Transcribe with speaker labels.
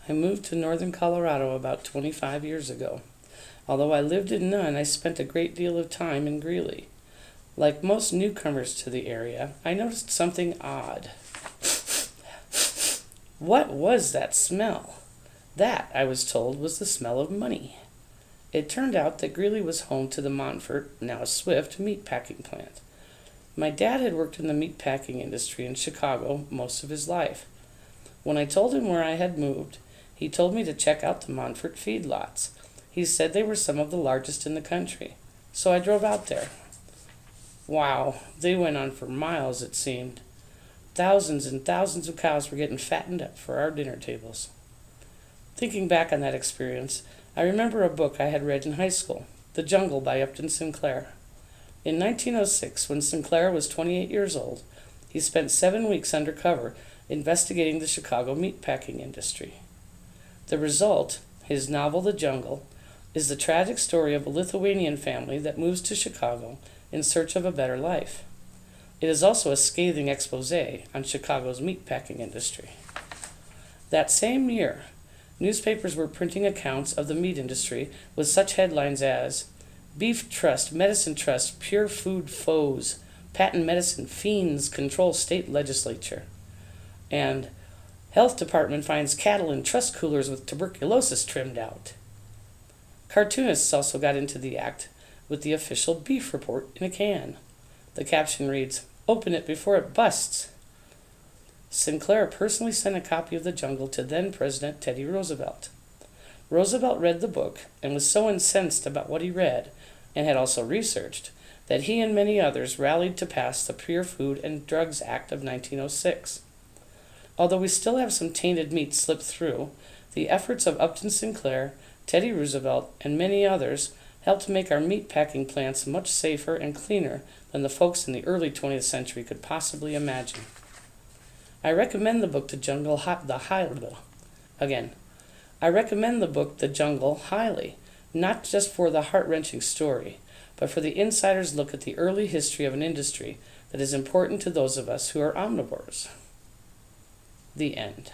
Speaker 1: I moved to northern Colorado about 25 years ago. Although I lived in none, I spent a great deal of time in Greeley. Like most newcomers to the area, I noticed something odd. What was that smell? That, I was told, was the smell of money. It turned out that Greeley was home to the Montfort, now Swift, meatpacking plant. My dad had worked in the meatpacking industry in Chicago most of his life. When I told him where I had moved, he told me to check out the Montfort feedlots. He said they were some of the largest in the country. So I drove out there. Wow, they went on for miles, it seemed. Thousands and thousands of cows were getting fattened up for our dinner tables. Thinking back on that experience, I remember a book I had read in high school, The Jungle by Upton Sinclair. In 1906, when Sinclair was 28 years old, he spent 7 weeks undercover investigating the Chicago meatpacking industry. The result, his novel The Jungle, is the tragic story of a Lithuanian family that moves to Chicago in search of a better life. It is also a scathing expose on Chicago's meatpacking industry. That same year, newspapers were printing accounts of the meat industry with such headlines as Beef Trust, Medicine Trust, Pure Food Foes, Patent Medicine Fiends Control State Legislature, and Health Department finds cattle in trust coolers with tuberculosis trimmed out. Cartoonists also got into the act with the official beef report in a can. The caption reads, "Open it before it busts." Sinclair personally sent a copy of The Jungle to then-President Teddy Roosevelt. Roosevelt read the book and was so incensed about what he read, and had also researched, that he and many others rallied to pass the Pure Food and Drugs Act of 1906. Although we still have some tainted meat slip through, the efforts of Upton Sinclair, Teddy Roosevelt, and many others helped make our meatpacking plants much safer and cleaner than the folks in the early 20th century could possibly imagine. I recommend the book The Jungle highly, not just for the heart-wrenching story, but for the insider's look at the early history of an industry that is important to those of us who are omnivores. The end.